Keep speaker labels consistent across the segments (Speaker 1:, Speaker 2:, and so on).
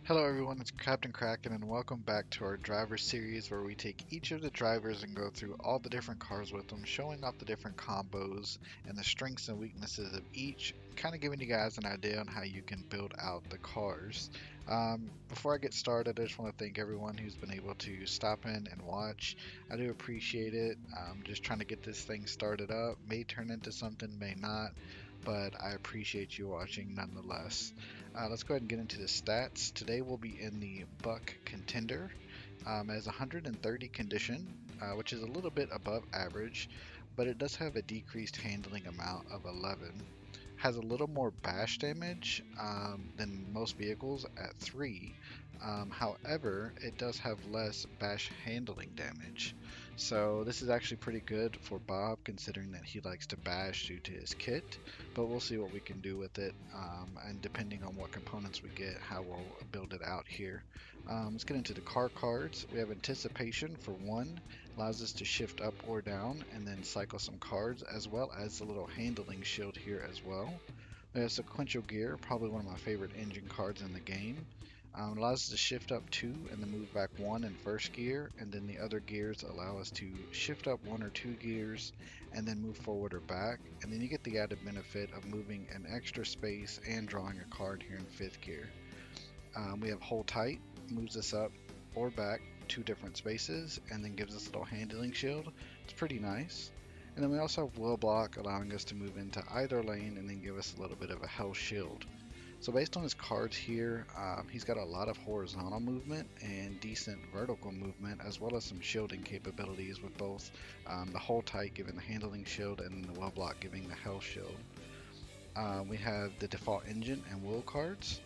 Speaker 1: Hello everyone, it's Captain Kraken and welcome back to our driver series where we take each of the drivers and go through all the different cars with them, showing off the different combos and the strengths and weaknesses of each, kind of giving you guys an idea on how you can build out the cars. Before I get started, I just want to thank everyone who's been able to stop in and watch. I do appreciate it. I'm just trying to get this thing started up. May turn into something, may not, but I appreciate you watching nonetheless. Let's go ahead and get into the stats. Today we'll be in the Buck Contender. As 130 condition, which is a little bit above average, but it does have a decreased handling amount of 11. Has a little more bash damage than most vehicles at 3. However, it does have less bash handling damage. So this is actually pretty good for Bob considering that he likes to bash due to his kit, but we'll see what we can do with it, and depending on what components we get, how we'll build it out here. Let's get into the car cards. We have Anticipation for 1, allows us to shift up or down and then cycle some cards, as well as the little handling shield here as well. We have Sequential Gear, probably one of my favorite engine cards in the game. Allows us to shift up 2 and then move back 1 in first gear, and then the other gears allow us to shift up 1 or 2 gears and then move forward or back. And then you get the added benefit of moving an extra space and drawing a card here in 5th gear. We have Hold Tight, moves us up or back 2 different spaces, and then gives us a little handling shield. It's pretty nice. And then we also have Will Block, allowing us to move into either lane and then give us a little bit of a health shield. So based on his cards here, he's got a lot of horizontal movement and decent vertical movement, as well as some shielding capabilities with both the Hold Tight giving the handling shield and the Will Block giving the health shield. We have the default engine and wheel cards.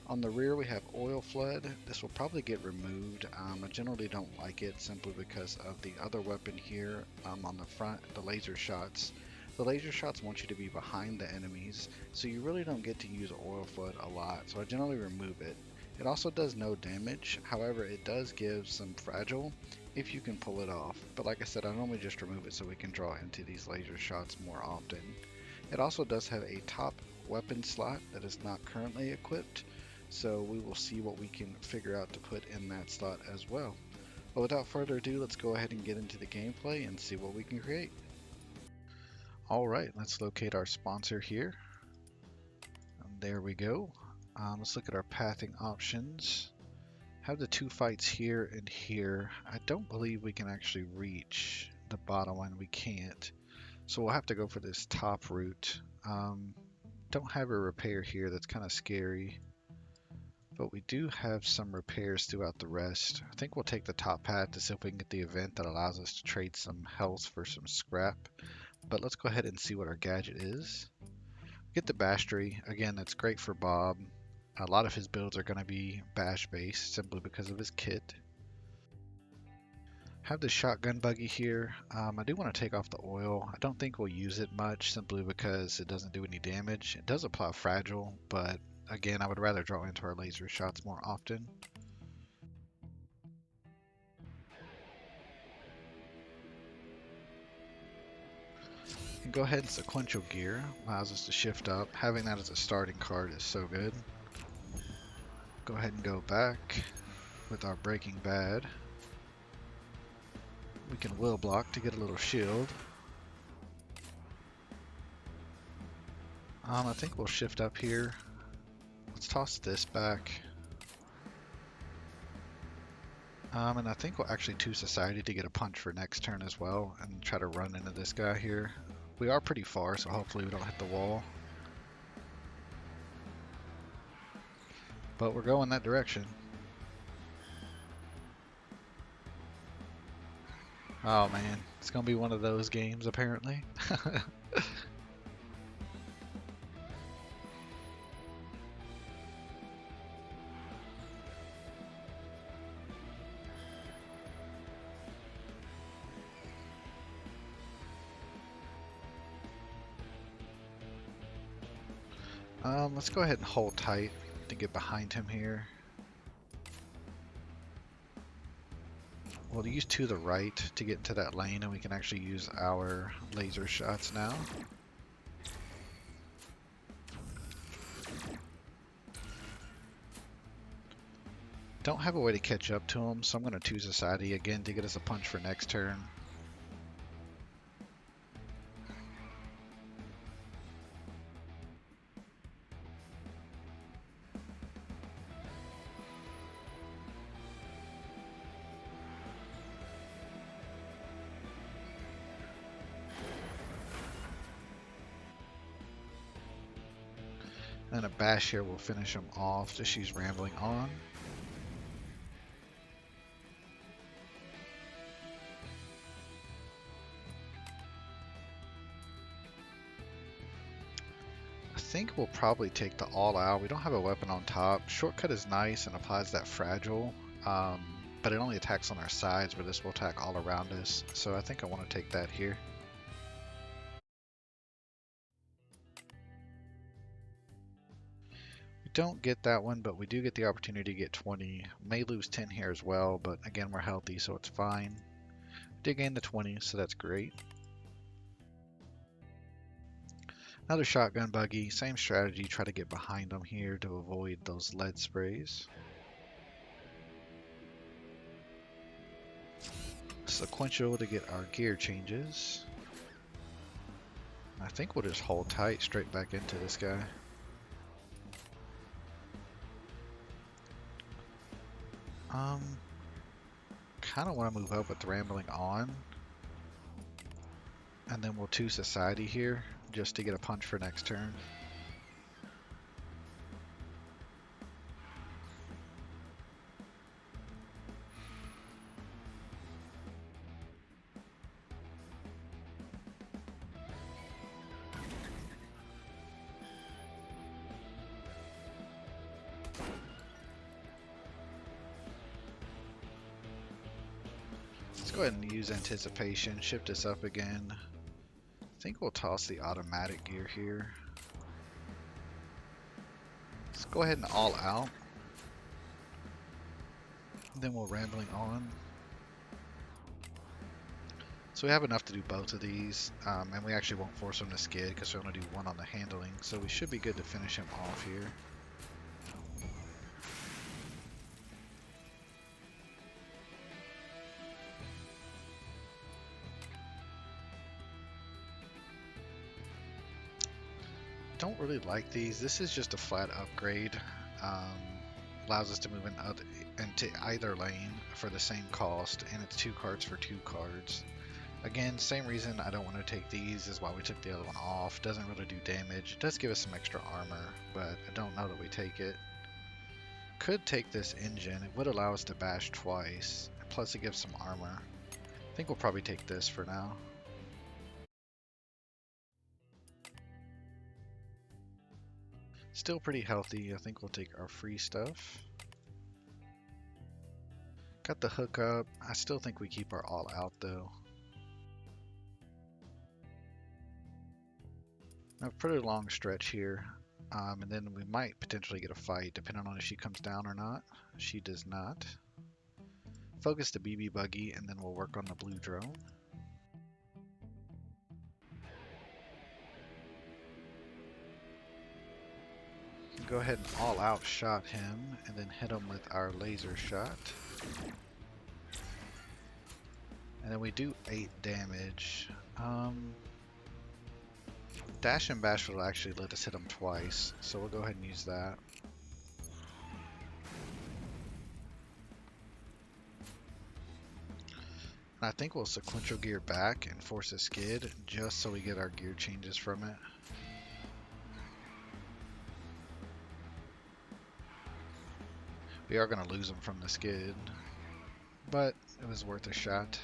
Speaker 1: On the rear we have Oil Flood. This will probably get removed. I generally don't like it simply because of the other weapon here on the front, the laser shots. The laser shots want you to be behind the enemies, so you really don't get to use Oil Flood a lot, so I generally remove it. It also does no damage, however it does give some fragile if you can pull it off, but like I said, I normally just remove it so we can draw into these laser shots more often. It also does have a top weapon slot that is not currently equipped, so we will see what we can figure out to put in that slot as well. But without further ado, let's go ahead and get into the gameplay and see what we can create. Alright, let's locate our sponsor here. And there we go. Let's look at our pathing options. Have the 2 fights here and here. I don't believe we can actually reach the bottom one. We can't. So we'll have to go for this top route. Don't have a repair here. That's kind of scary. But we do have some repairs throughout the rest. I think we'll take the top path to see if we can get the event that allows us to trade some health for some scrap. But let's go ahead and see what our gadget is. Get the Bastry. Again, that's great for Bob. A lot of his builds are going to be bash based simply because of his kit. Have the shotgun buggy here. I do want to take off the oil. I don't think we'll use it much simply because it doesn't do any damage. It does apply fragile, but again, I would rather draw into our laser shots more often. And go ahead and Sequential Gear. Allows us to shift up. Having that as a starting card is so good. Go ahead and go back with our Breaking Bad. We can Will Block to get a little shield. I think we'll shift up here. Let's toss this back. And I think we'll actually 2 Society to get a punch for next turn as well and try to run into this guy here. We are pretty far, so hopefully we don't hit the wall. But we're going that direction. Oh man, it's gonna be one of those games apparently. Let's go ahead and hold tight to get behind him here. We'll use to the right to get into that lane, and we can actually use our laser shots now. Don't have a way to catch up to him, so I'm going to choose Society again to get us a punch for next turn. And a bash here will finish him off, so she's rambling on. I think we'll probably take the all out. We don't have a weapon on top. Shortcut is nice and applies that fragile, but it only attacks on our sides, where this will attack all around us. So I think I want to take that here. We don't get that one, but we do get the opportunity to get 20. May lose 10 here as well, but again, we're healthy, so it's fine. Did gain the 20, so that's great. Another shotgun buggy, same strategy, try to get behind them here to avoid those lead sprays. Sequential to get our gear changes. I think we'll just hold tight straight back into this guy. Kind of want to move up with Rambling On. And then we'll 2 Society here, just to get a punch for next turn. Let's go ahead and use Anticipation, shift this up again. I think we'll toss the automatic gear here. Let's go ahead and all out. Then we'll Rambling On. So we have enough to do both of these, and we actually won't force him to skid because we only do 1 on the handling, so we should be good to finish him off here. Don't really like these. This is just a flat upgrade. Allows us to move into either lane for the same cost, and it's 2 cards for 2 cards. Again, same reason I don't want to take these is why we took the other one off. Doesn't really do damage. It does give us some extra armor, but I don't know that we take it. Could take this engine. It would allow us to bash twice. Plus it gives some armor. I think we'll probably take this for now. Still pretty healthy. I think we'll take our free stuff. Got the hook up. I still think we keep our all out though. Now, pretty long stretch here, and then we might potentially get a fight depending on if she comes down or not. She does not. Focus the BB buggy, and then we'll work on the blue drone. Go ahead and all out shot him, and then hit him with our laser shot. And then we do 8 damage. Dash and bash will actually let us hit him twice, so we'll go ahead and use that. And I think we'll sequential gear back and force a skid just so we get our gear changes from it. We are going to lose him from the skid, but it was worth a shot.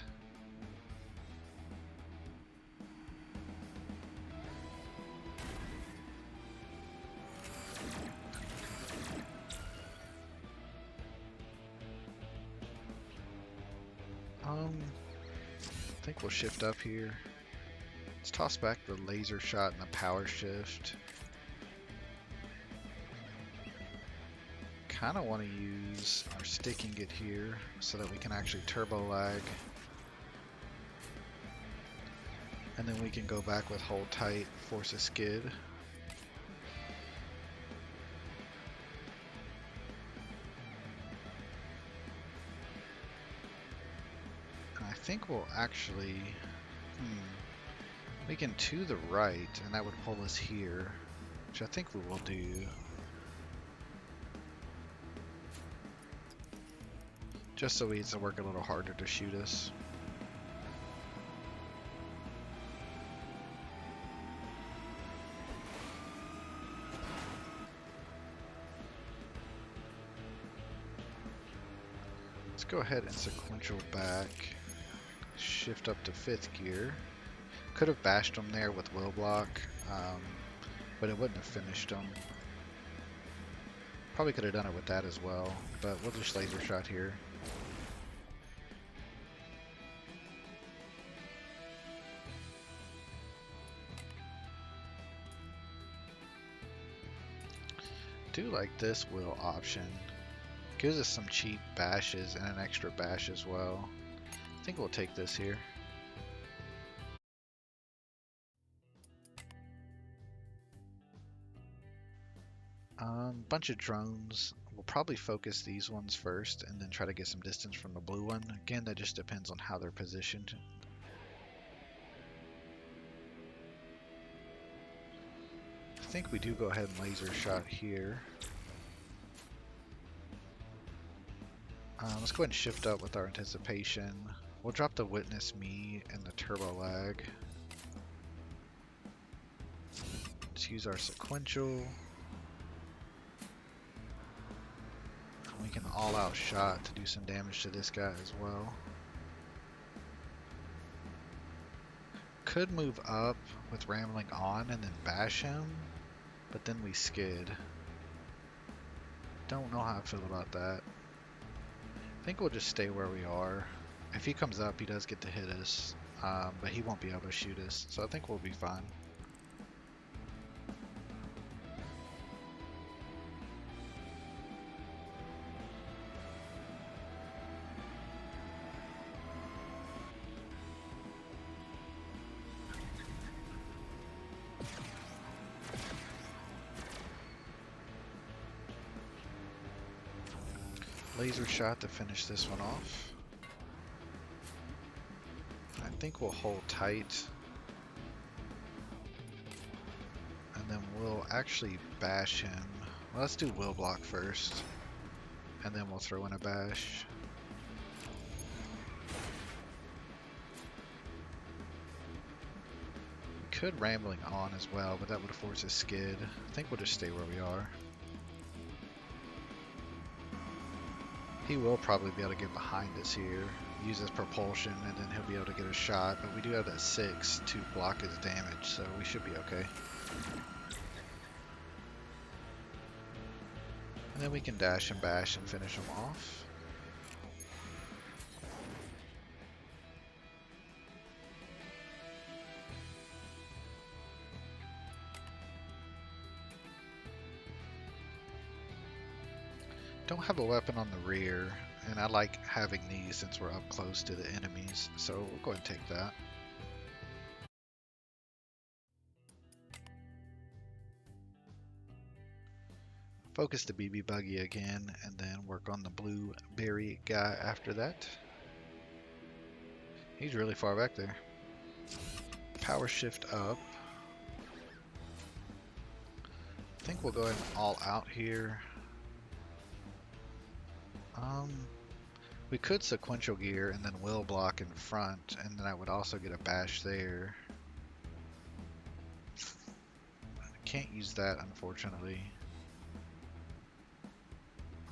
Speaker 1: I think we'll shift up here. Let's toss back the laser shot and the power shift. Kind of want to use our sticking it here so that we can actually turbo lag. And then we can go back with hold tight, force a skid. think we'll actually, we can to the right, and that would pull us here, which I think we will do. Just so he needs to work a little harder to shoot us. Let's go ahead and sequential back. Shift up to 5th gear. Could have bashed him there with will block, but it wouldn't have finished him. Probably could have done it with that as well, but we'll just laser shot here. Do like this will option. Gives us some cheap bashes and an extra bash as well. I think we'll take this here. Bunch of drones. We'll probably focus these ones first and then try to get some distance from the blue one. Again, that just depends on how they're positioned. I think we do go ahead and laser shot here. Let's go ahead and shift up with our anticipation. We'll drop the witness me and the turbo lag. Let's use our sequential. We can all out shot to do some damage to this guy as well. Could move up with rambling on and then bash him, but then we skid. Don't know how I feel about that. I think we'll just stay where we are. If he comes up, he does get to hit us, but he won't be able to shoot us, so I think we'll be fine. Laser shot to finish this one off. I think we'll hold tight. And then we'll actually bash him. Well, let's do will block first. And then we'll throw in a bash. We could rambling on as well, but that would force a skid. I think we'll just stay where we are. He will probably be able to get behind us here, use his propulsion, and then he'll be able to get a shot, but we do have that 6 to block his damage, so we should be okay. And then we can dash and bash and finish him off. Don't have a weapon on the rear, and I like having these since we're up close to the enemies, so we'll go ahead and take that. Focus the BB buggy again, and then work on the blueberry guy after that. He's really far back there. Power shift up. I think we'll go ahead and all out here. We could sequential gear and then will block in front, and then I would also get a bash there. I can't use that, unfortunately.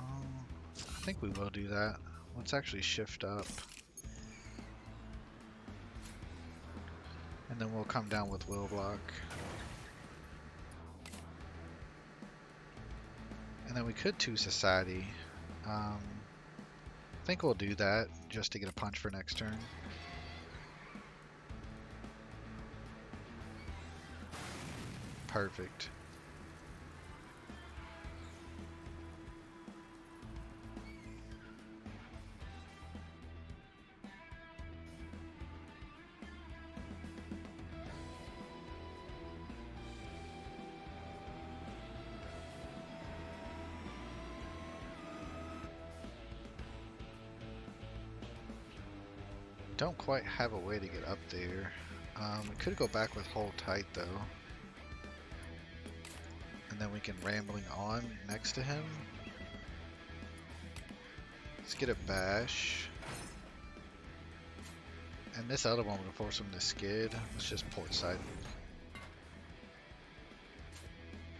Speaker 1: I think we will do that. Let's actually shift up. And then we'll come down with will block. And then we could 2 society. I think we'll do that just to get a punch for next turn. Perfect. don't quite have a way to get up there. We could go back with hold tight though. And then we can rambling on next to him. Let's get a bash. And this other one will force him to skid. Let's just port side.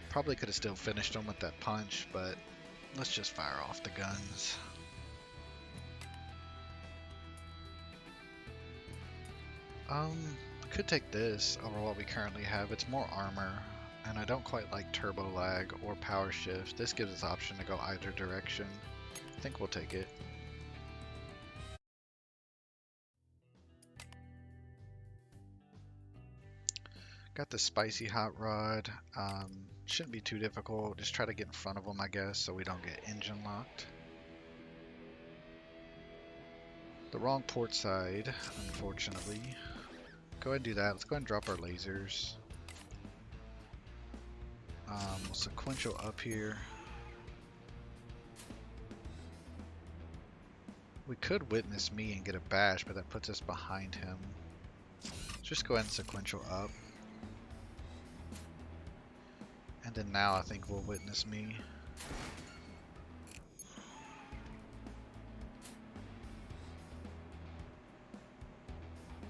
Speaker 1: Probably could have still finished him with that punch, but let's just fire off the guns. Could take this over what we currently have. It's more armor, and I don't quite like turbo lag or power shift. This gives us option to go either direction. I think we'll take it. Got the spicy hot rod. Shouldn't be too difficult. Just try to get in front of them, I guess, so we don't get engine locked. The wrong port side, unfortunately. Go ahead and do that. Let's go ahead and drop our lasers. We'll sequential up here. We could witness me and get a bash, but that puts us behind him. Just go ahead and sequential up. And then now I think we'll witness me.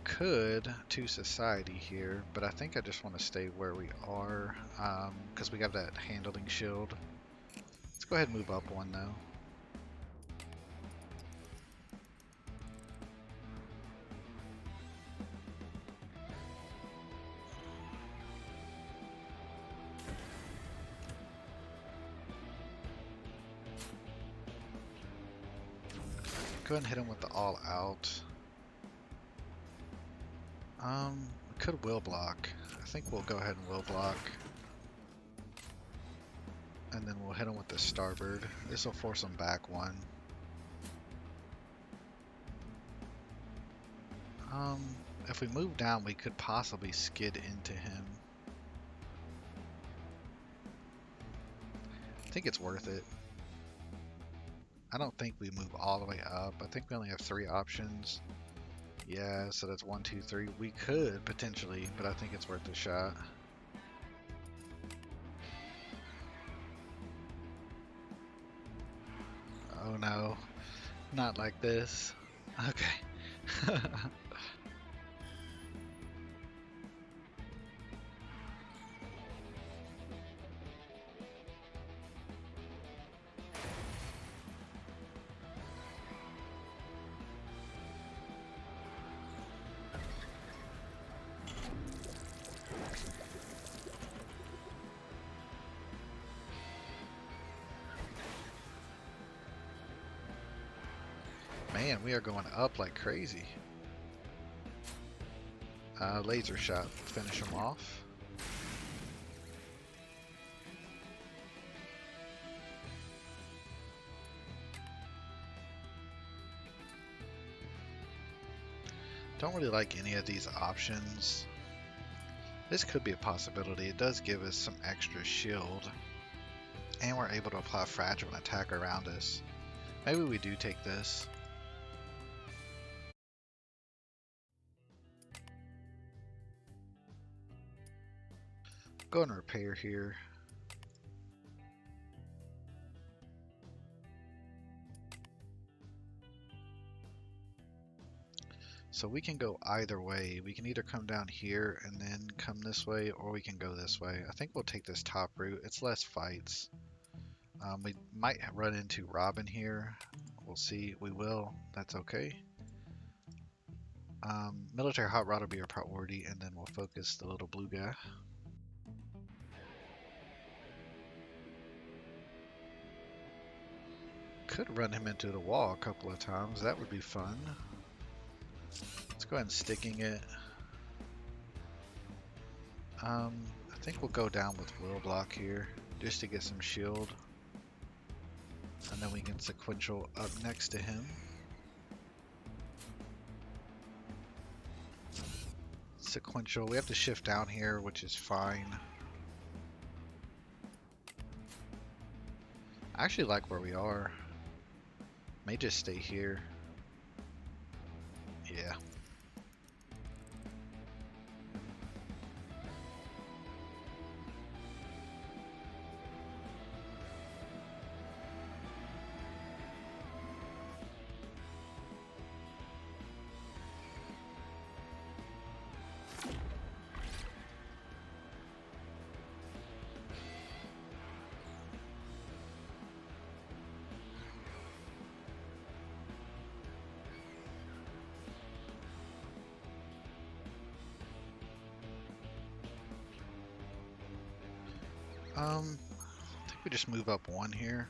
Speaker 1: Could to society here, but I think I just want to stay where we are because we got that handling shield. Let's go ahead and move up one though. Go ahead and hit him with the all out. We could will block. I think we'll go ahead and will block. And then we'll hit him with the starboard. This will force him back one. If we move down, we could possibly skid into him. I think it's worth it. I don't think we move all the way up. I think we only have 3 options. Yeah, so that's 1, 2, 3. We could potentially, but I think it's worth a shot. Oh no, not like this. Okay. Man, we are going up like crazy. Laser shot, finish him off. Don't really like any of these options. This could be a possibility. It does give us some extra shield. And we're able to apply fragile and attack around us. Maybe we do take this. Go and repair here. So we can go either way. We can either come down here and then come this way, or we can go this way. I think we'll take this top route. It's less fights. We might run into Robin here. We'll see. We will. That's okay. Military hot rod will be our priority, and then we'll focus the little blue guy. Could run him into the wall a couple of times. That would be fun. Let's go ahead and sticking it. I think we'll go down with will block here just to get some shield. And then we can sequential up next to him. Sequential. We have to shift down here, which is fine. I actually like where we are. May just stay here. Yeah. I think we just move up one here.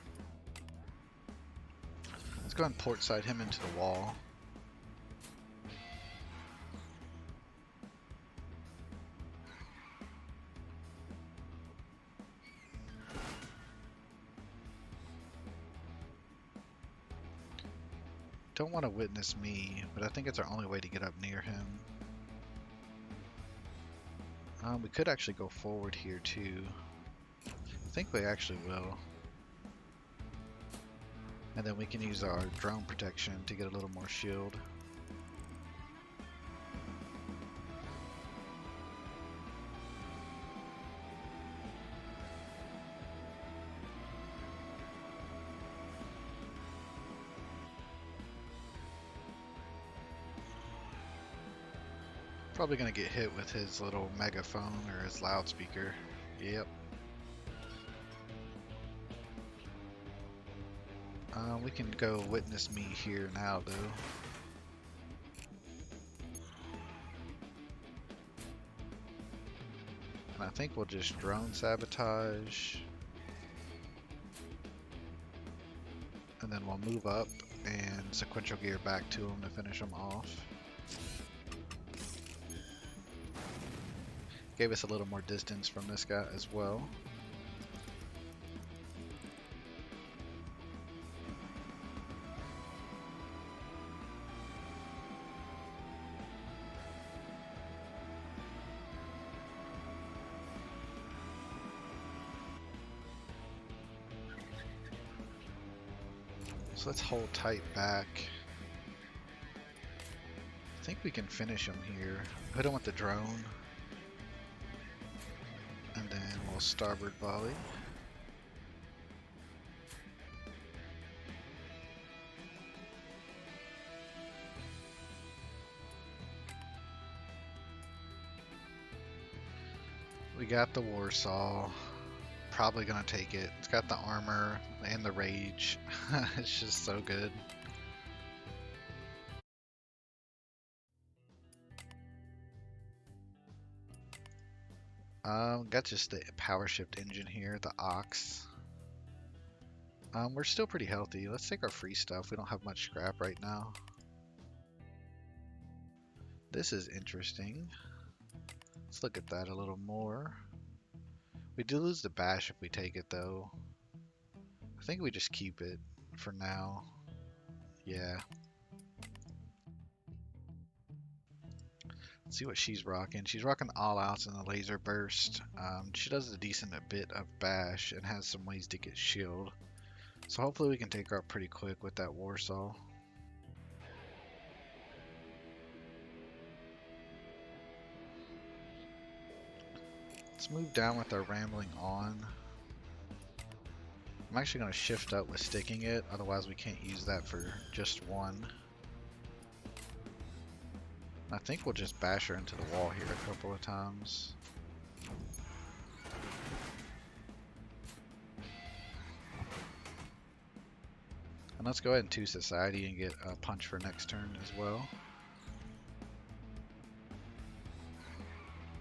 Speaker 1: Let's go ahead and port side him into the wall. Don't want to witness me, but I think it's our only way to get up near him. We could actually go forward here too. I think we actually will. And then we can use our drone protection to get a little more shield. Probably gonna get hit with his little megaphone or his loudspeaker. Yep. We can go witness me here now though. And I think we'll just drone sabotage. And then we'll move up and sequential gear back to him to finish him off. Gave us a little more distance from this guy as well. So let's hold tight back. I think we can finish him here. Hit him with the drone. And then we'll starboard volley. We got the Warsaw. Probably gonna take it. It's got the armor and the rage. It's just so good. Got just the power shift engine here, the Ox. We're still pretty healthy. Let's take our free stuff. We don't have much scrap right now. This is interesting. Let's look at that a little more. We do lose the bash if we take it though. I think we just keep it for now. Yeah. Let's see what she's rocking. She's rocking all outs in the laser burst. She does a decent bit of bash and has some ways to get shield. So hopefully we can take her up pretty quick with that Warsaw. Let's move down with our rambling on. I'm actually going to shift up with sticking it, otherwise we can't use that for just one. I think we'll just bash her into the wall here a couple of times. And let's go ahead and 2 Society and get a punch for next turn as well.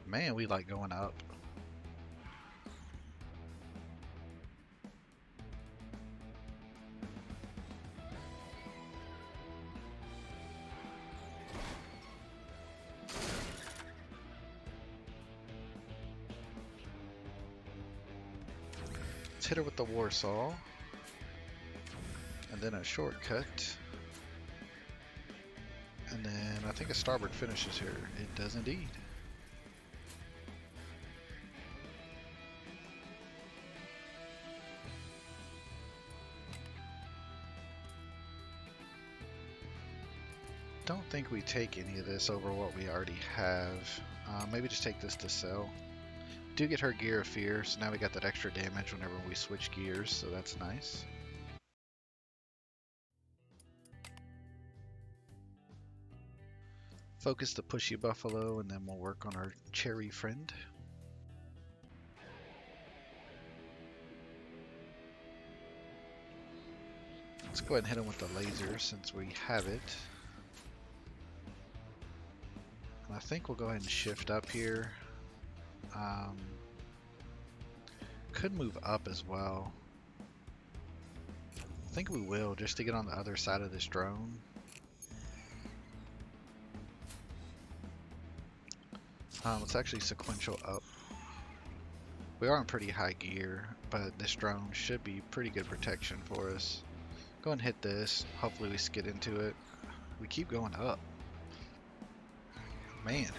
Speaker 1: Man, we like going up. Let's hit her with the Warsaw. And then a shortcut. And then I think a starboard finishes here. It does indeed. Don't think we take any of this over what we already have. Maybe just take this to sell. Do get her Gear of Fear, so now we got that extra damage whenever we switch gears, so that's nice. Focus the Pushy Buffalo, and then we'll work on our Cherry friend. Let's go ahead and hit him with the laser since we have it. And I think we'll go ahead and shift up here. Could move up as well. I think we will, just to get on the other side of this drone. Let's actually sequential up. We are in pretty high gear, but this drone should be pretty good protection for us. Go and hit this. Hopefully we skid into it. We keep going up. Man.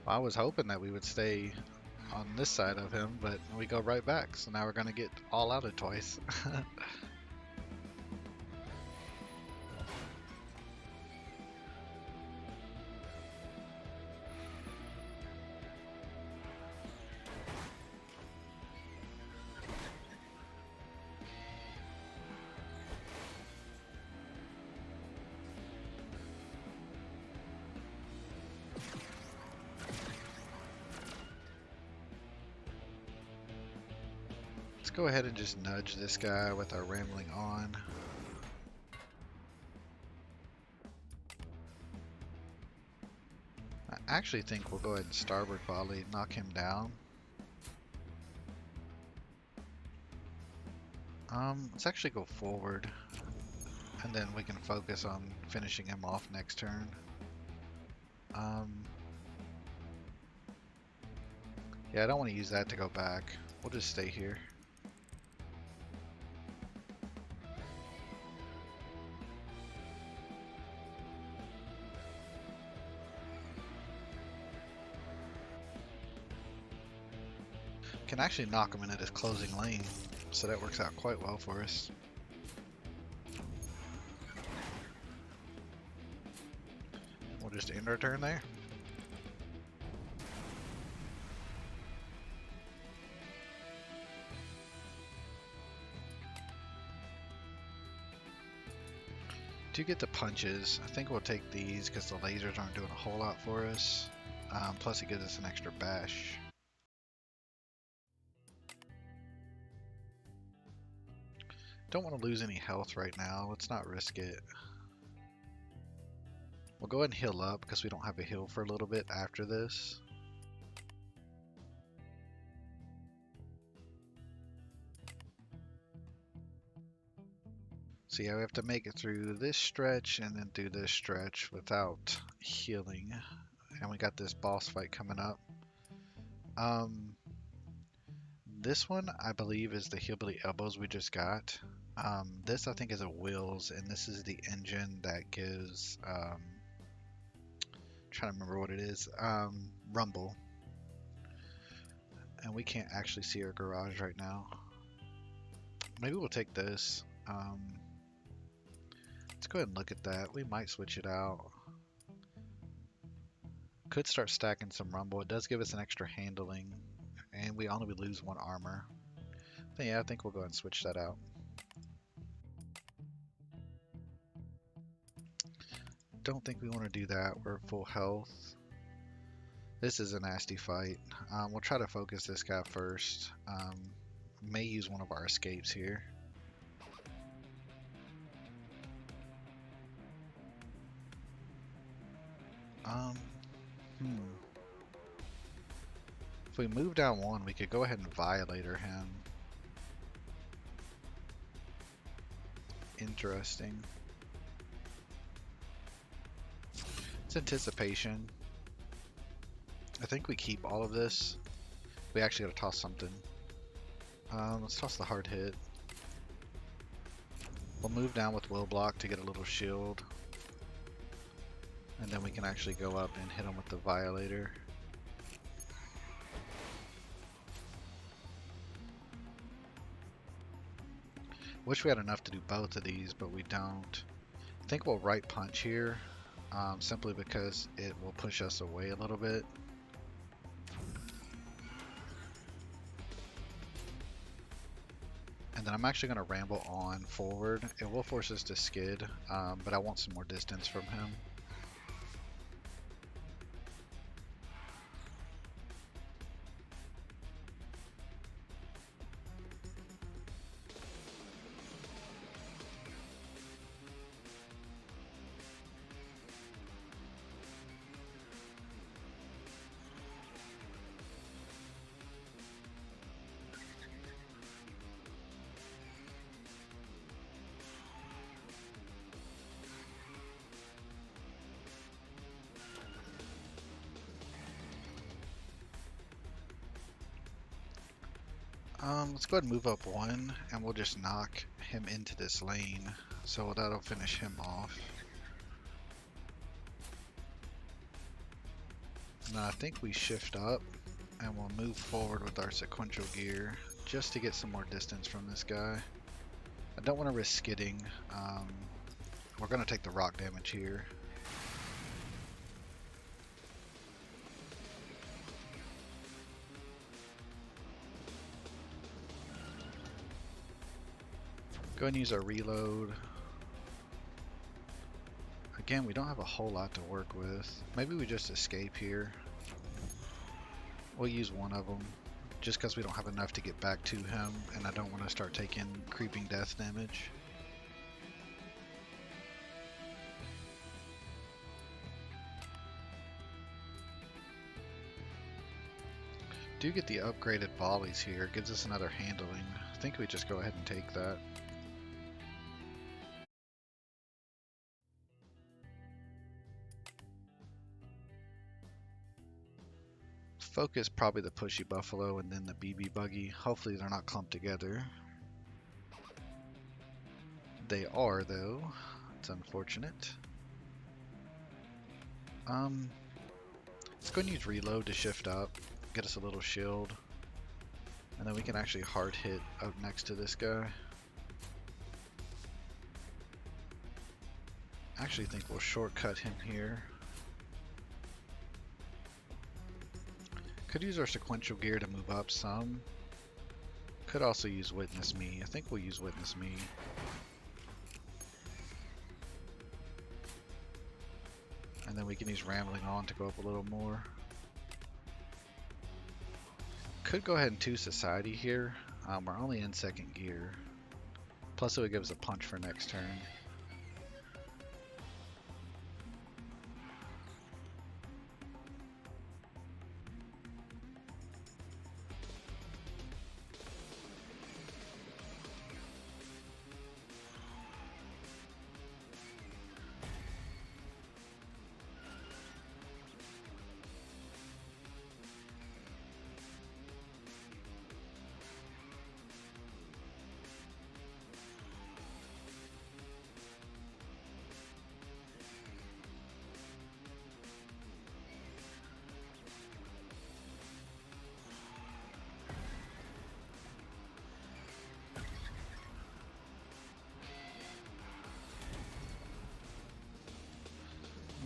Speaker 1: I was hoping that we would stay on this side of him, but we go right back. So now we're going to get all out of twice. Let's go ahead and just nudge this guy with our rambling on. I actually think we'll go ahead and starboard volley, knock him down. Let's actually go forward, and then we can focus on finishing him off next turn. Yeah, I don't want to use that to go back. We'll just stay here. Can actually knock him into this closing lane, so that works out quite well for us. We'll just end our turn there. To get the punches, I think we'll take these because the lasers aren't doing a whole lot for us. Plus it gives us an extra bash. Don't want to lose any health right now. Let's not risk it. We'll go ahead and heal up because we don't have a heal for a little bit after this. So yeah, we have to make it through this stretch and then through this stretch without healing. And we got this boss fight coming up. This one, I believe, is the Hillbilly Elbows we just got. This, I think, is a Wheels, and this is the engine that gives, trying to remember what it is, Rumble. And we can't actually see our garage right now. Maybe we'll take this. Let's go ahead and look at that. We might switch it out. Could start stacking some Rumble. It does give us an extra handling, and we only lose one armor. But yeah, I think we'll go ahead and switch that out. Don't think we want to do that. We're full health. This is a nasty fight. We'll try to focus this guy first. May use one of our escapes here. If we move down one, we could go ahead and Violator him. Interesting. It's anticipation. I think we keep all of this. We actually gotta toss something. Let's toss the hard hit. We'll move down with Will Block to get a little shield. And then we can actually go up and hit him with the Violator. Wish we had enough to do both of these, but we don't. I think we'll right punch here, simply because it will push us away a little bit. And then I'm actually going to ramble on forward. It will force us to skid, but I want some more distance from him. Let's go ahead and move up one, and we'll just knock him into this lane. So that'll finish him off. Now I think we shift up, and we'll move forward with our sequential gear, just to get some more distance from this guy. I don't want to risk skidding. We're going to take the rock damage here. Go ahead and use our reload. Again, we don't have a whole lot to work with. Maybe we just escape here. We'll use one of them, just because we don't have enough to get back to him, and I don't want to start taking creeping death damage. Do get the upgraded volleys here. It gives us another handling. I think we just go ahead and take that. Focus probably the pushy buffalo and then the BB buggy. Hopefully they're not clumped together. They are though. It's unfortunate. Let's go and use reload to shift up, get us a little shield, and then we can actually hard hit up next to this guy. I actually think we'll shortcut him here. Could use our sequential gear to move up some. Could also use Witness Me. I think we'll use Witness Me. And then we can use Rambling On to go up a little more. Could go ahead and 2 Society here. We're only in 2nd gear. Plus it would give us a punch for next turn.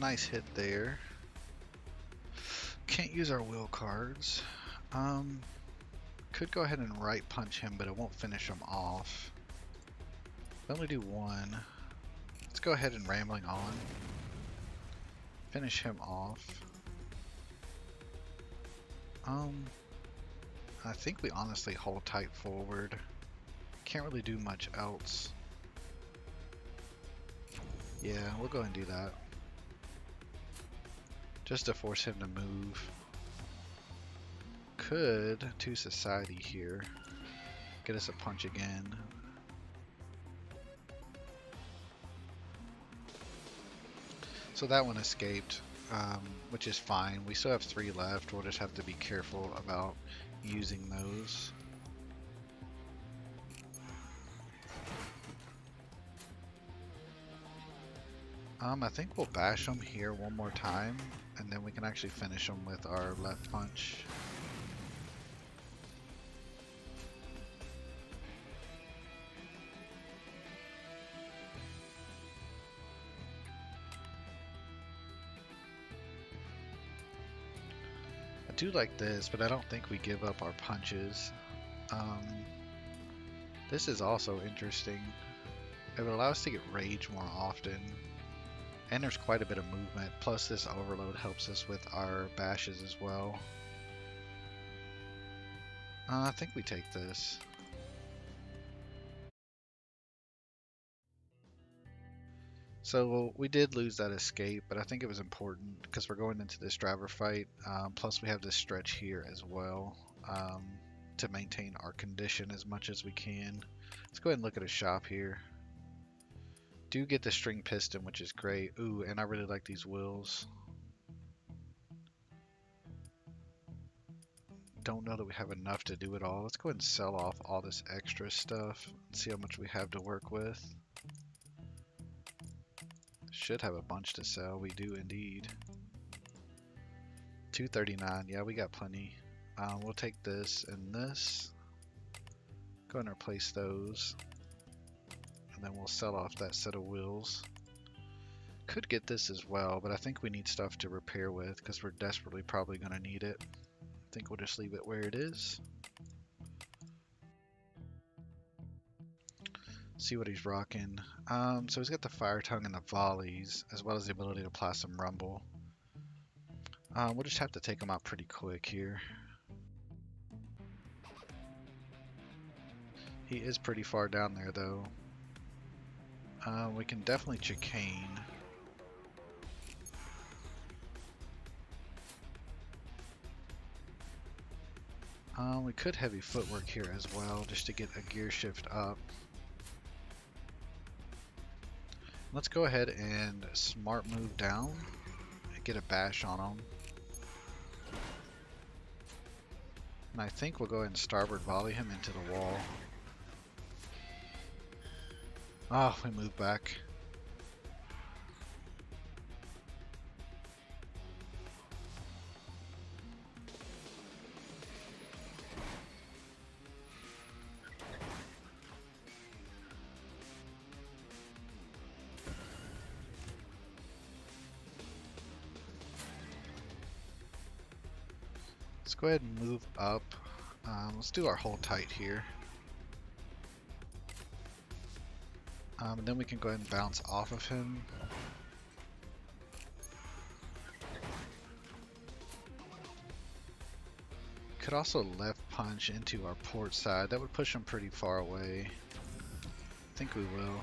Speaker 1: Nice hit there. Can't use our will cards. Could go ahead and right punch him, but it won't finish him off. Only do one. Let's go ahead and Rambling On. Finish him off. I think we honestly hold tight forward. Can't really do much else. Yeah, we'll go ahead and do that. Just to force him to move. Could 2 Society here. Get us a punch again. So that one escaped, which is fine. We still have 3 left. We'll just have to be careful about using those. I think we'll bash them here one more time, and then we can actually finish them with our left punch. I do like this, but I don't think we give up our punches. This is also interesting. It would allow us to get rage more often. And there's quite a bit of movement, plus this overload helps us with our bashes as well. I think we take this. So we did lose that escape, but I think it was important because we're going into this driver fight. Plus we have this stretch here as well to maintain our condition as much as we can. Let's go ahead and look at a shop here. Do get the string piston, which is great. Ooh, and I really like these wheels. Don't know that we have enough to do it all. Let's go ahead and sell off all this extra stuff and see how much we have to work with. Should have a bunch to sell. We do indeed. 239. Yeah, we got plenty. We'll take this and this. Go and replace those. And then we'll sell off that set of wheels. Could get this as well, but I think we need stuff to repair with because we're desperately probably going to need it. I think we'll just leave it where it is. See what he's rocking. So he's got the fire tongue and the volleys, as well as the ability to apply some rumble. We'll just have to take him out pretty quick here. He is pretty far down there, though. We can definitely chicane. We could heavy footwork here as well, just to get a gear shift up. Let's go ahead and smart move down and get a bash on him. And I think we'll go ahead and starboard volley him into the wall. Oh, we moved back. Let's go ahead and move up. Let's do our hold tight here. And then we can go ahead and bounce off of him. Could also left punch into our port side. That would push him pretty far away. I think we will.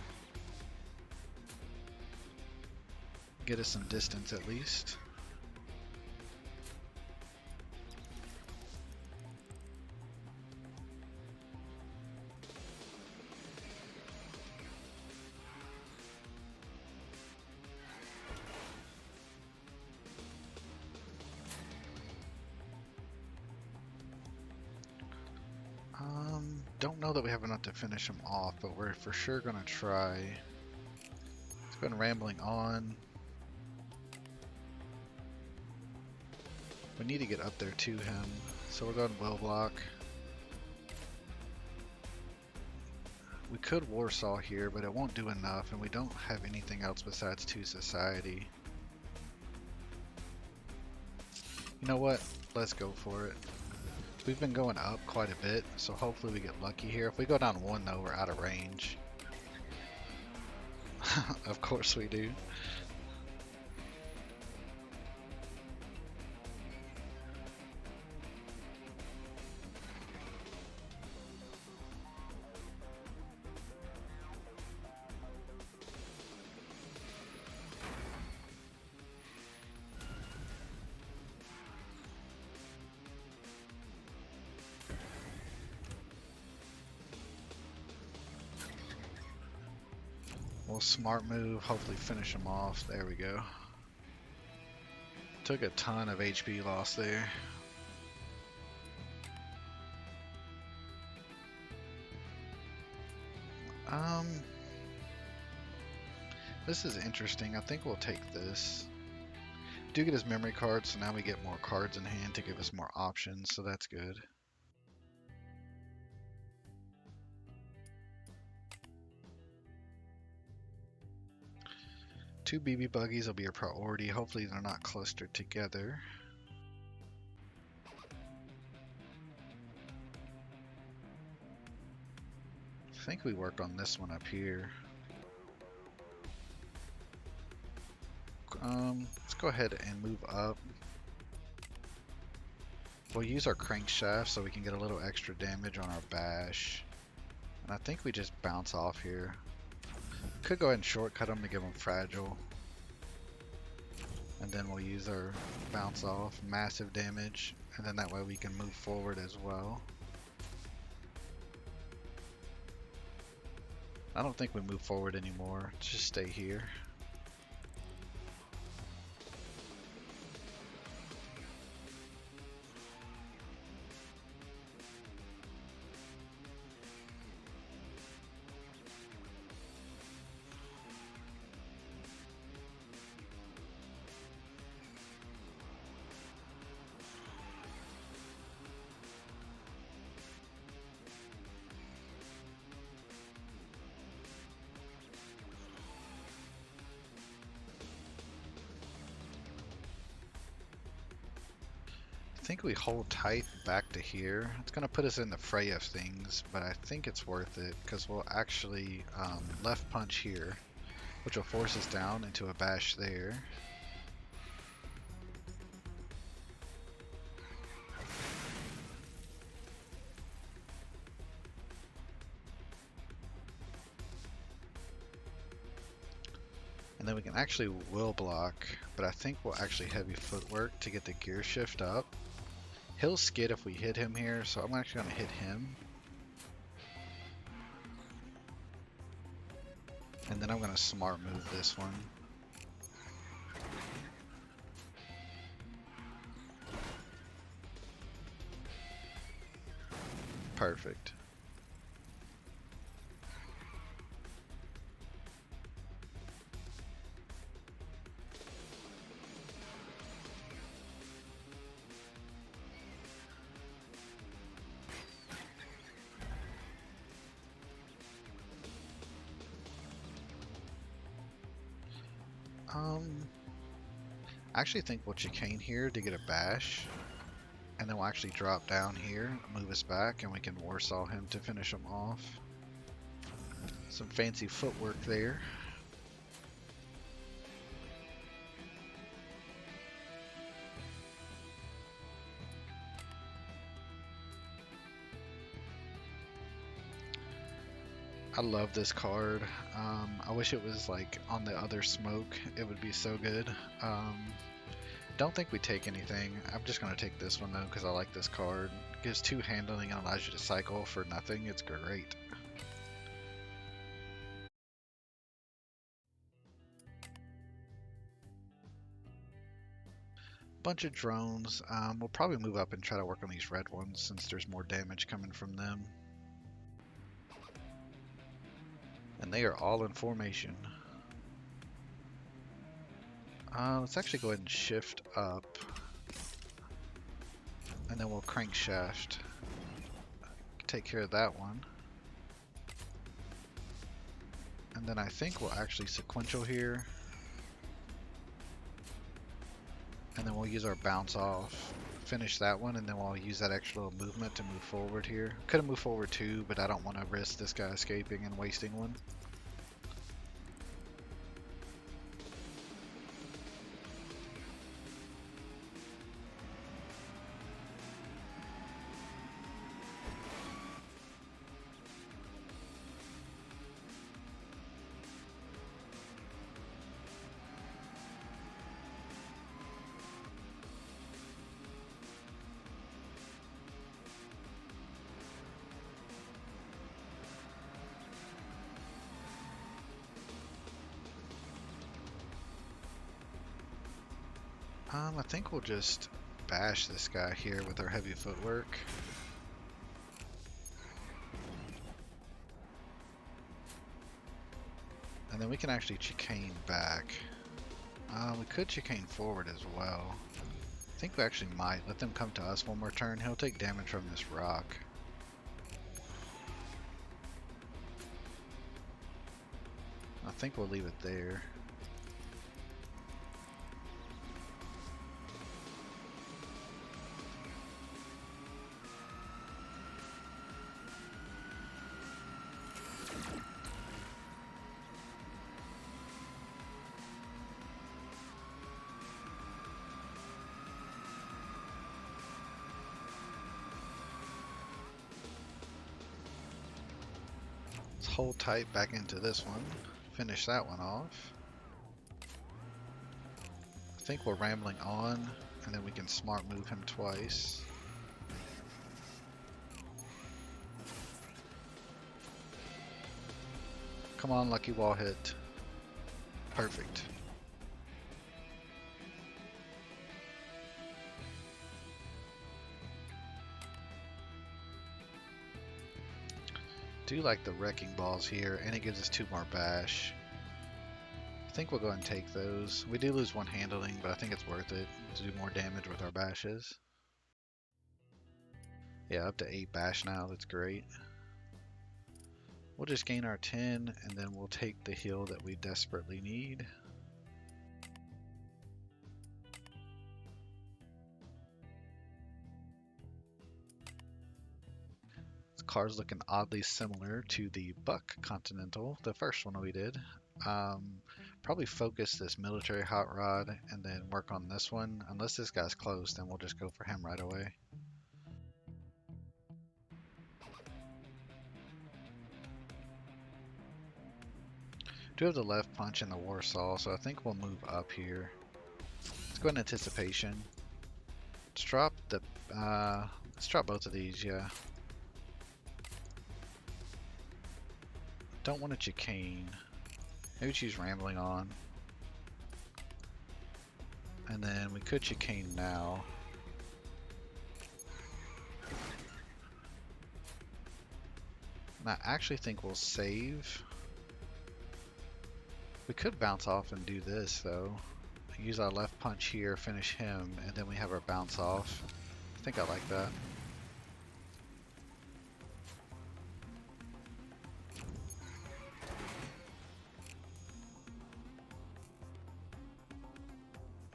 Speaker 1: Get us some distance at least. Don't know that we have enough to finish him off, but we're for sure gonna try. Let's go ahead rambling on. We need to get up there to him, so we're going will block. We could Warsaw here, but it won't do enough, and we don't have anything else besides 2 society. You know what? Let's go for it. We've been going up quite a bit, so hopefully we get lucky here. If we go down 1 though, we're out of range. Of course we do. We'll smart move, hopefully finish him off. There we go. Took a ton of HP loss there. This is interesting. I think we'll take this. Do get his memory card, so now we get more cards in hand to give us more options, so that's good. Two BB buggies will be a priority. Hopefully they're not clustered together. I think we work on this one up here. Let's go ahead and move up. We'll use our crankshaft so we can get a little extra damage on our bash. And I think we just bounce off here. Could go ahead and shortcut them to give them fragile. And then we'll use our bounce off, massive damage. And then that way we can move forward as well. I don't think we move forward anymore. Let's just stay here. think we hold tight back to here. It's going to put us in the fray of things, but I think it's worth it because we'll actually left punch here, which will force us down into a bash there. And then we can actually will block, but I think we'll actually heavy footwork to get the gear shift up. He'll skid if we hit him here, so I'm actually going to hit him. And then I'm going to smart move this one. Perfect. I actually think we'll chicane here to get a bash, and then we'll actually drop down here, move us back, and we can warsaw him to finish him off. Some fancy footwork there. I love this card. I wish it was like on the other smoke. It would be so good. Don't think we take anything. I'm just going to take this one though because I like this card. Gives 2 handling and allows you to cycle for nothing. It's great. Bunch of drones. We'll probably move up and try to work on these red ones since there's more damage coming from them. And they are all in formation. Let's actually go ahead and shift up. And then we'll crankshaft. Take care of that one. And then I think we'll actually sequential here. And then we'll use our bounce off. Finish that one, and then we'll use that extra little movement to move forward here. Could have moved forward too, but I don't want to risk this guy escaping and wasting one. I think we'll just bash this guy here with our heavy footwork. And then we can actually chicane back. We could chicane forward as well. I think we actually might. Let them come to us one more turn. He'll take damage from this rock. I think we'll leave it there. Hold tight back into this one. Finish that one off. I think we're rambling on, and then we can smart move him twice. Come on, lucky wall hit. Perfect. Do like the wrecking balls here, and it gives us 2 more bash. I think we'll go ahead and take those. We do lose 1 handling, but I think it's worth it to do more damage with our bashes. Yeah, up to 8 bash now, that's great. We'll just gain our 10, and then we'll take the heal that we desperately need. car's looking oddly similar to the Buck Continental, the first one we did. Probably focus this military hot rod and then work on this one. Unless this guy's close, then we'll just go for him right away. Do have the left punch and the Warsaw, so I think we'll move up here. Let's go in anticipation. Let's drop the let's drop both of these, yeah. Don't want to chicane. Maybe choose rambling on. And then we could chicane now. And I actually think we'll save. We could bounce off and do this though. Use our left punch here, finish him, and then we have our bounce off. I think I like that.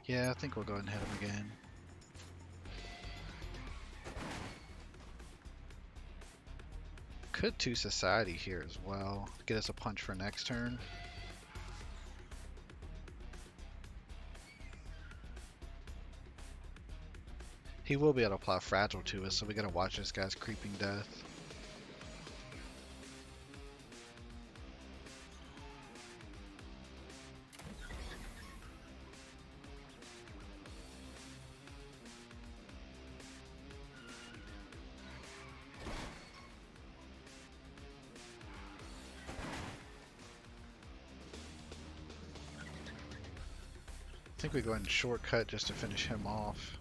Speaker 1: Yeah, I think we'll go ahead and hit him again. Could to society here as well. Get us a punch for next turn. He will be able to apply fragile to us, so we gotta watch this guy's creeping death. I think we go ahead and shortcut just to finish him off.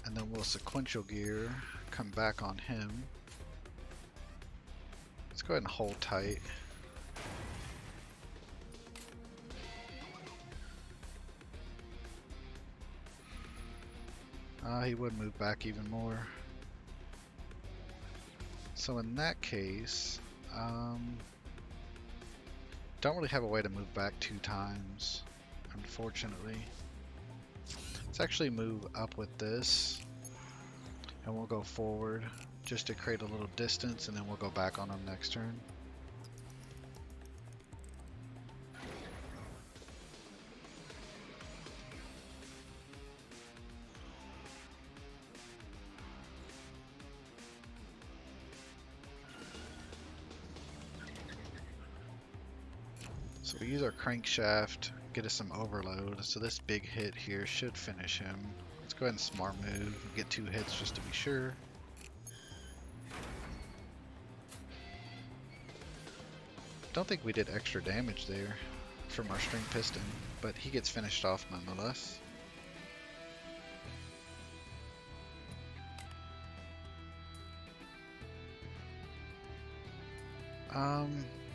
Speaker 1: And then we'll sequential gear, come back on him. Let's go ahead and hold tight. He would move back even more. So in that case, don't really have a way to move back 2 times, unfortunately. Let's actually move up with this, and we'll go forward just to create a little distance, and then we'll go back on them next turn. So we use our crankshaft, get us some overload, so this big hit here should finish him. Let's go ahead and smart move, get 2 hits just to be sure. Don't think we did extra damage there from our string piston, but he gets finished off nonetheless.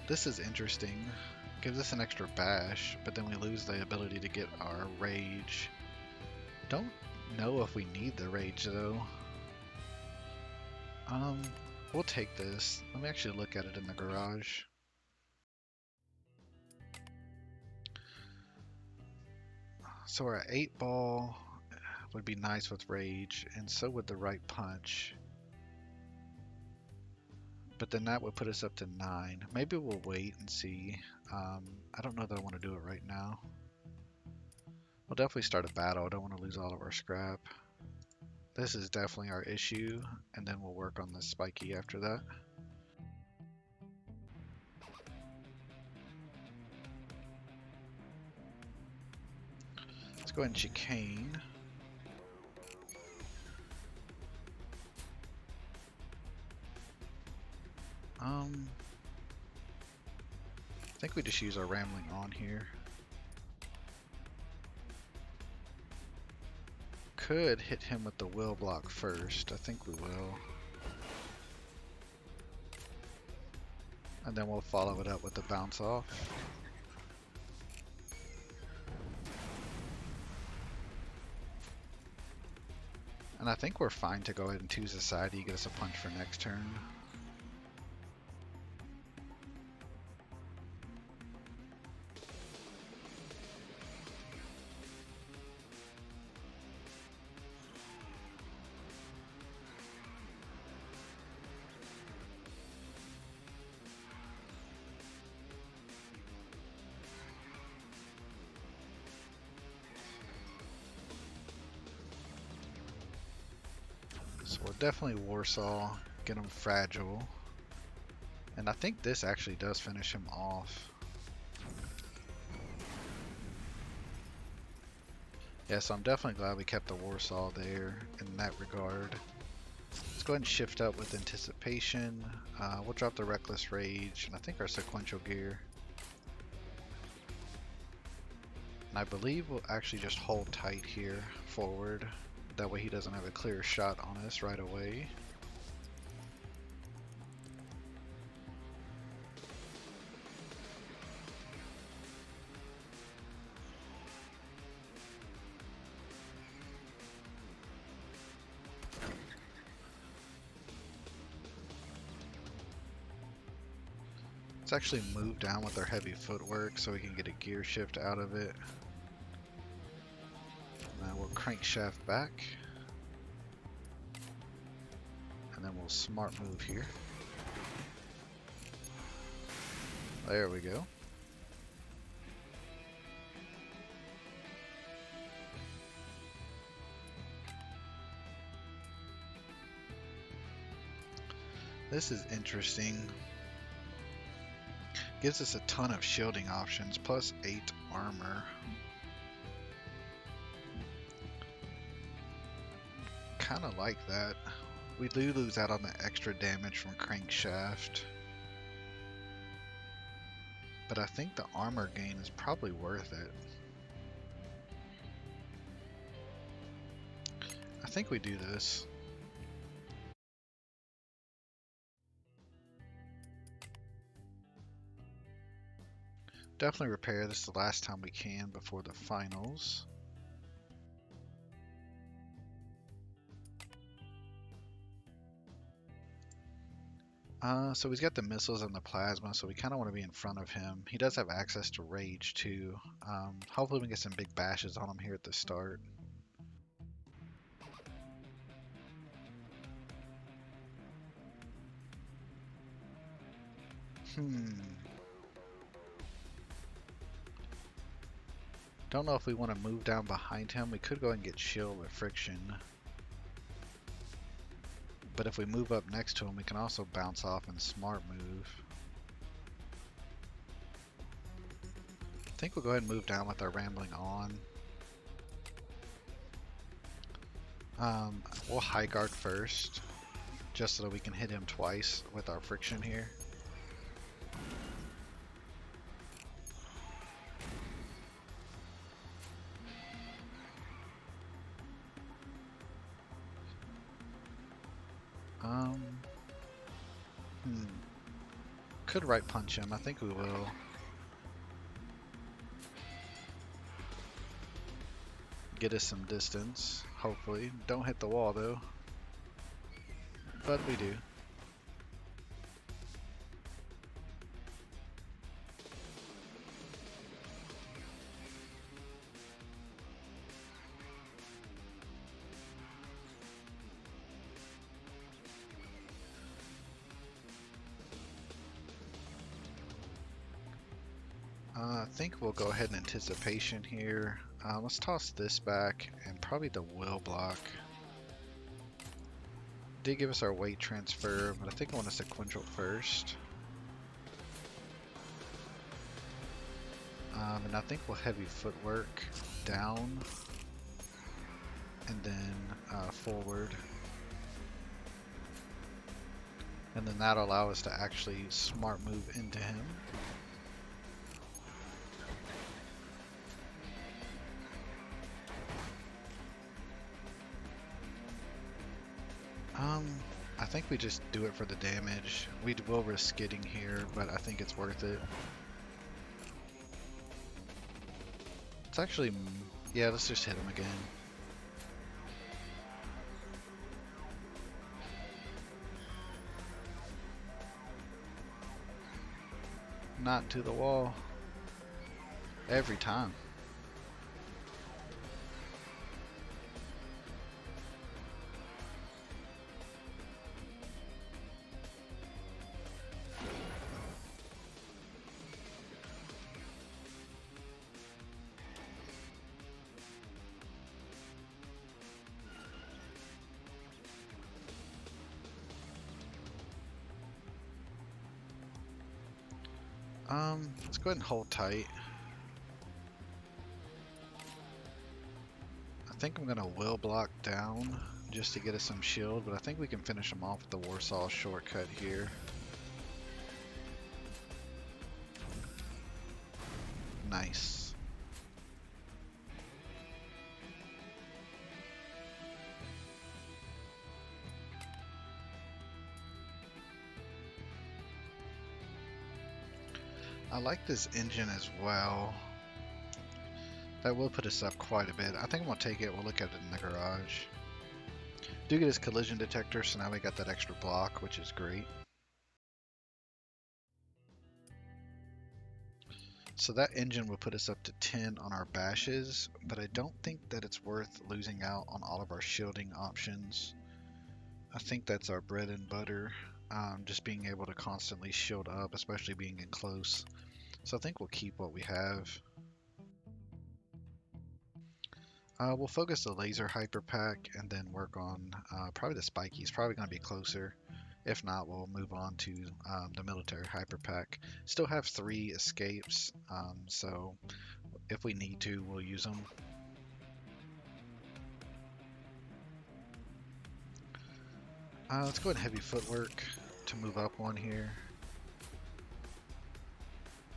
Speaker 1: This is interesting. Gives us an extra bash, but then we lose the ability to get our rage. Don't know if we need the rage though. We'll take this. Let me actually look at it in the garage. So our 8-ball would be nice with rage, and so would the right punch. But then that would put us up to 9. Maybe we'll wait and see. I don't know that I want to do it right now. We'll definitely start a battle. I don't want to lose all of our scrap. This is definitely our issue, and then we'll work on this spiky after that. Let's go ahead and chicane. I think we just use our rambling on here. Could hit him with the will block first. I think we will. And then we'll follow it up with the bounce off. And I think we're fine to go ahead and choose society, get us a punch for next turn. So we'll definitely Warsaw, get him fragile. And I think this actually does finish him off. Yeah, so I'm definitely glad we kept the Warsaw there in that regard. Let's go ahead and shift up with Anticipation. We'll drop the Reckless Rage, and I think our Sequential Gear. And I believe we'll actually just hold tight here forward. That way he doesn't have a clear shot on us right away. Let's actually move down with our heavy footwork so we can get a gear shift out of it. Now we'll crankshaft back. And then we'll smart move here. There we go. This is interesting. Gives us a ton of shielding options, plus 8 armor. Kinda like that. We do lose out on the extra damage from crankshaft. But I think the armor gain is probably worth it. I think we do this. Definitely repair this the last time we can before the finals. So he's got the missiles and the plasma, so we kind of want to be in front of him. He does have access to rage too. Hopefully we can get some big bashes on him here at the start. Don't know if we want to move down behind him. We could go and get shield with friction. But if we move up next to him, we can also bounce off and smart move. I think we'll go ahead and move down with our rambling on. We'll high guard first, just so that we can hit him twice with our friction here. Could right punch him. I think we will. Get us some distance, hopefully. Don't hit the wall though. But we do. I think we'll go ahead and anticipation here. Let's toss this back and probably the will block. Did give us our weight transfer, but I think I want a sequential first. And I think we'll heavy footwork down and then forward. And then that'll allow us to actually smart move into him. I think we just do it for the damage. We will risk skidding here, but I think it's worth it. It's actually, yeah, let's just hit him again. Not to the wall. Every time. Let's go ahead and hold tight. I think I'm gonna will block down just to get us some shield, but I think we can finish them off with the Warsaw shortcut here. Nice. I like this engine as well. That will put us up quite a bit. I think I'm gonna take it. We'll look at it in the garage. Do get his collision detector, so now we got that extra block, which is great. So that engine will put us up to 10 on our bashes, but I don't think that it's worth losing out on all of our shielding options. I think that's our bread and butter, just being able to constantly shield up, especially being in close. So I think we'll keep what we have. We'll focus the laser hyper pack and then work on probably the spiky. It's probably going to be closer. If not, we'll move on to the military hyper pack. Still have 3 escapes, so if we need to, we'll use them. Let's go ahead and heavy footwork to move up one here.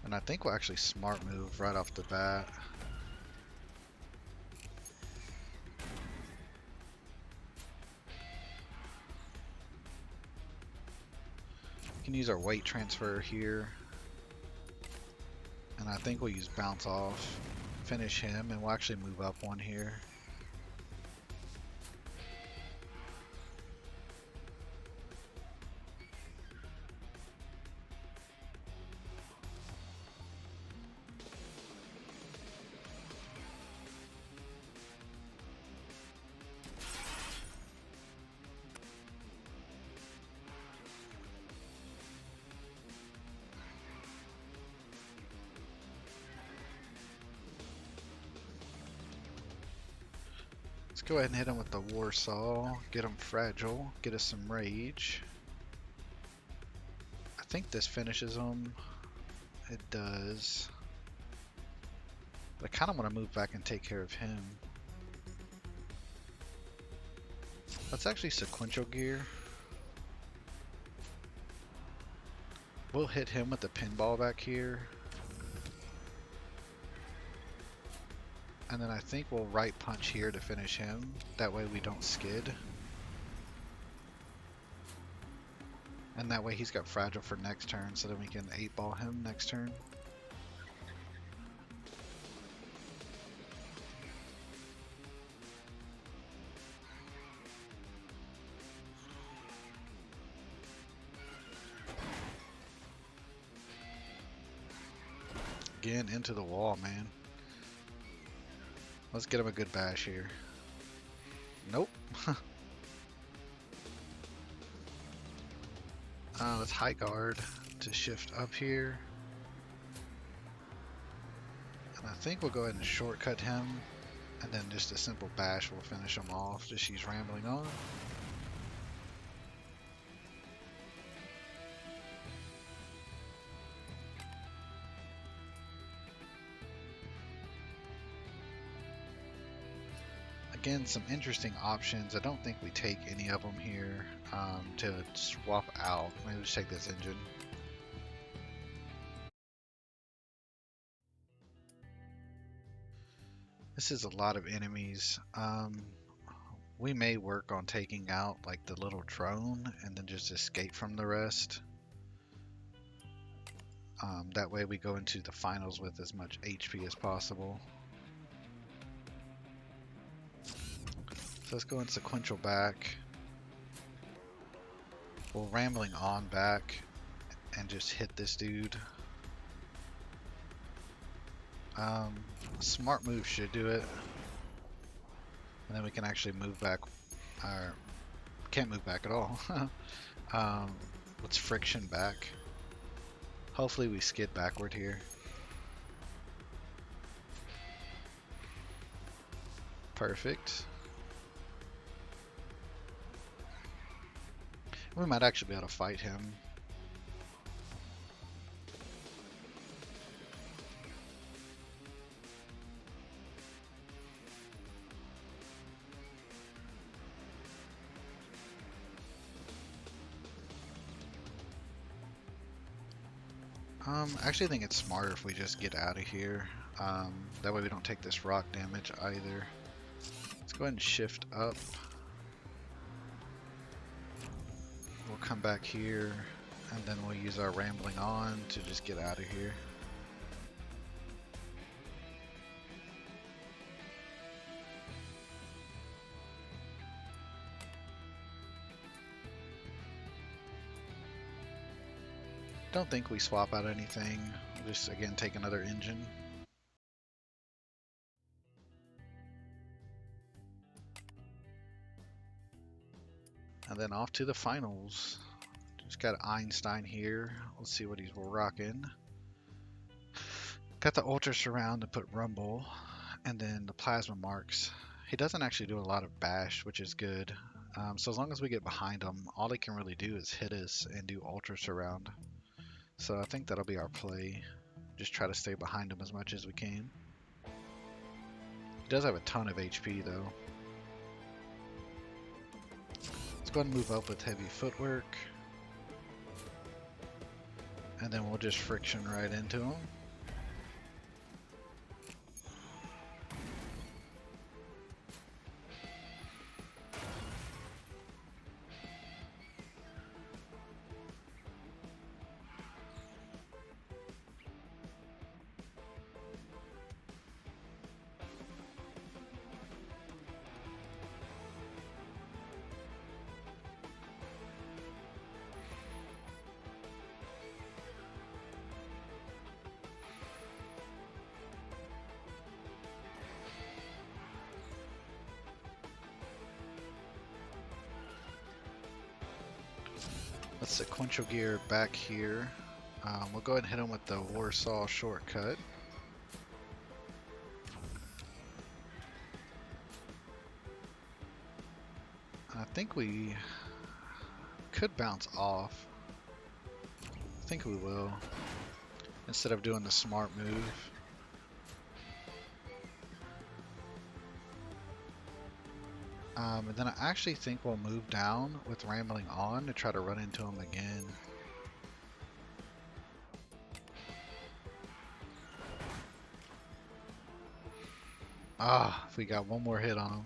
Speaker 1: And I think we'll actually smart move right off the bat. We can use our weight transfer here. And I think we'll use bounce off, finish him, and we'll actually move up one here. Let's go ahead and hit him with the Warsaw, get him fragile, get us some rage. I think this finishes him. It does. But I kind of want to move back and take care of him. Let's actually sequential gear. We'll hit him with the pinball back here. And then I think we'll right punch here to finish him. That way we don't skid. And that way he's got fragile for next turn, so then we can 8-ball him next turn. Again, into the wall, man. Let's get him a good bash here. Nope. Let's high guard to shift up here. And I think we'll go ahead and shortcut him. And then just a simple bash will finish him off. Just she's rambling on. Again, some interesting options. I don't think we take any of them here to swap out. Maybe we'll just take this engine. This is a lot of enemies. We may work on taking out like the little drone and then just escape from the rest. That way we go into the finals with as much HP as possible. So let's go in sequential back. We'll rambling on back and just hit this dude. Smart move should do it. And then we can actually move back. Can't move back at all. Let's friction back. Hopefully we skid backward here. Perfect. We might actually be able to fight him. I actually think it's smarter if we just get out of here. That way we don't take this rock damage either. Let's go ahead and shift up. We'll come back here, and then we'll use our rambling on to just get out of here. Don't think we swap out anything. We'll just again take another engine. And then off to the finals. Just got Einstein here. Let's see what he's rocking. Got the Ultra Surround to put Rumble, and then the Plasma Marks. He doesn't actually do a lot of bash, which is good. So as long as we get behind him, all they can really do is hit us and do Ultra Surround. So I think that'll be our play. Just try to stay behind him as much as we can. He does have a ton of HP though. Let's go ahead and move up with heavy footwork. And then we'll just friction right into him. Let's sequential gear back here. We'll go ahead and hit him with the Warsaw shortcut. I think we could bounce off. I think we will. Instead of doing the smart move. And then I actually think we'll move down with rambling on to try to run into him again. Ah, if we got one more hit on him.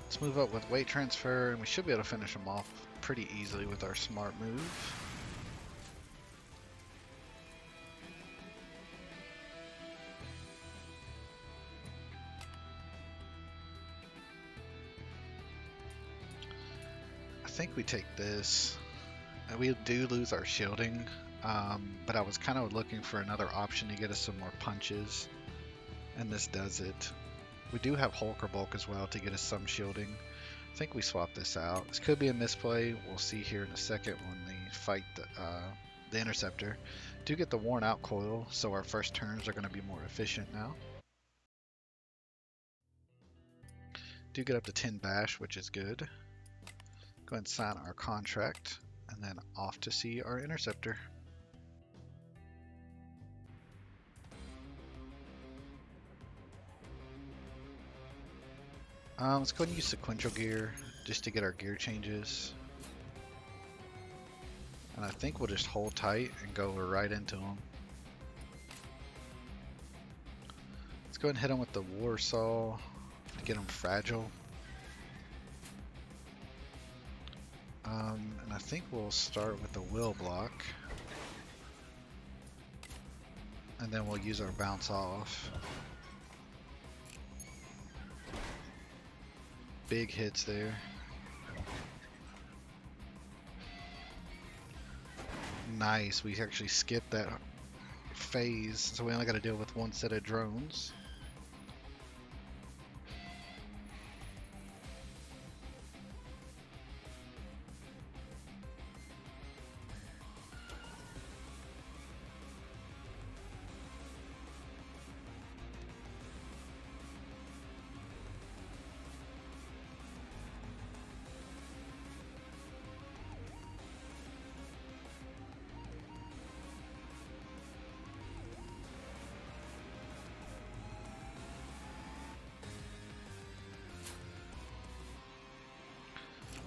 Speaker 1: Let's move up with weight transfer, and we should be able to finish them off pretty easily with our smart move. I think we take this. We do lose our shielding, but I was kind of looking for another option to get us some more punches, and this does it. We do have Hulker Bulk as well to get us some shielding. I think we swap this out. This could be a misplay. We'll see here in a second when they fight the Interceptor. Do get the worn out coil, so our first turns are going to be more efficient now. Do get up to 10 bash, which is good. Go ahead and sign our contract, and then off to see our Interceptor. Let's go ahead and use sequential gear just to get our gear changes. And I think we'll just hold tight and go right into them. Let's go ahead and hit them with the Warsaw to get them fragile. And I think we'll start with the Will block. And then we'll use our bounce off. Big hits there. Nice, we actually skipped that phase, so we only got to deal with one set of drones.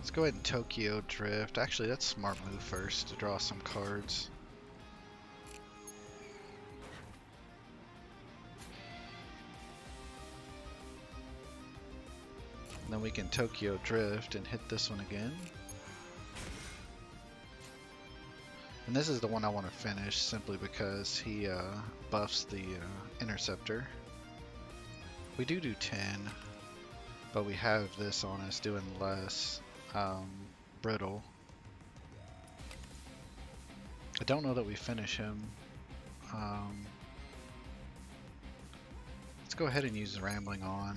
Speaker 1: Let's go ahead and Tokyo Drift. Actually, that's a smart move first to draw some cards. And then we can Tokyo Drift and hit this one again. And this is the one I want to finish simply because he buffs the Interceptor. We do 10, but we have this on us doing less brittle. I don't know that we finish him. Let's go ahead and use the Rambling on.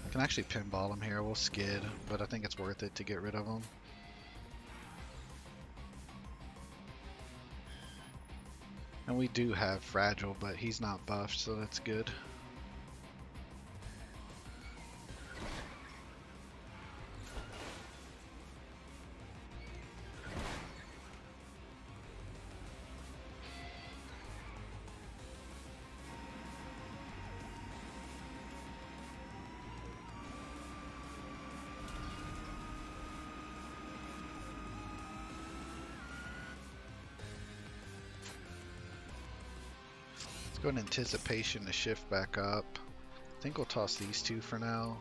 Speaker 1: I can actually pinball him here. We'll skid, but I think it's worth it to get rid of him. And we do have Fragile, but he's not buffed, so that's good. Let's go in Anticipation to shift back up. I think we'll toss these two for now.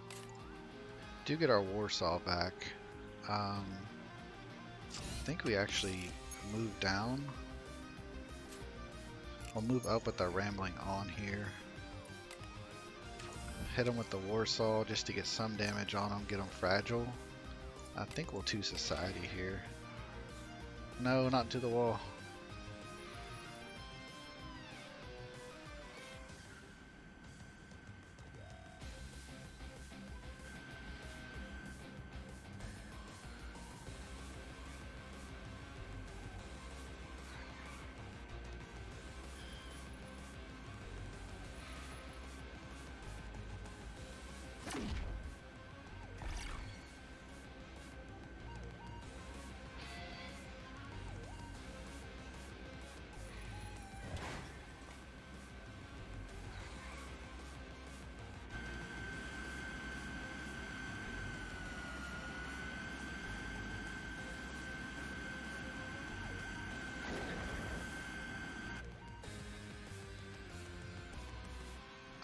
Speaker 1: Do get our Warsaw back. I think we actually move down. We'll move up with our Rambling on here. Hit him with the Warsaw just to get some damage on him, get him fragile. I think we'll 2 Society here. No, not to the wall.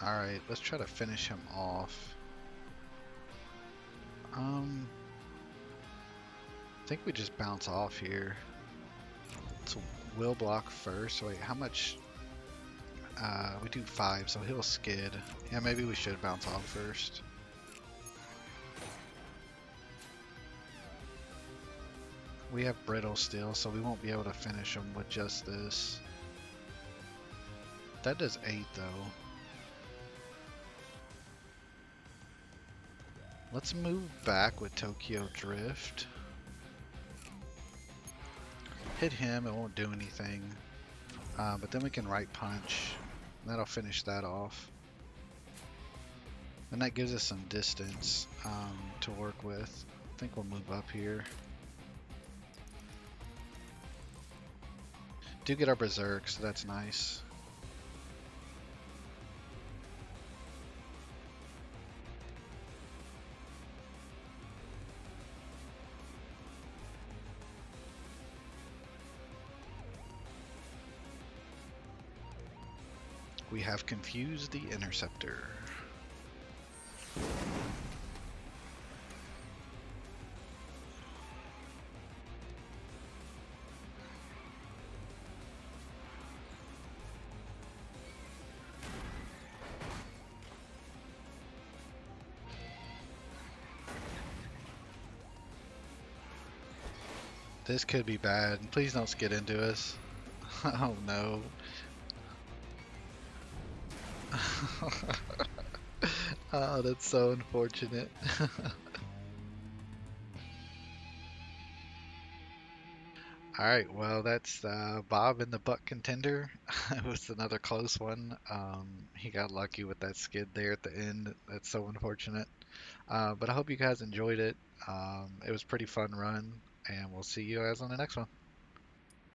Speaker 1: Alright, let's try to finish him off. I think we just bounce off here. So will block first. Wait, how much? We do 5, so he'll skid. Yeah, maybe we should bounce off first. We have Brittle still, so we won't be able to finish him with just this. That does 8 though. Let's move back with Tokyo Drift. Hit him, it won't do anything. But then we can right punch. That'll finish that off. And that gives us some distance to work with. I think we'll move up here. Do get our Berserk, so that's nice. We have confused the Interceptor. This could be bad. Please don't skid into us. Oh no. Oh, that's so unfortunate. Alright, well, that's Bob in the Buck Contender. It was another close one. He got lucky with that skid there at the end. That's so unfortunate. But I hope you guys enjoyed it. It was a pretty fun run, and we'll see you guys on the next one.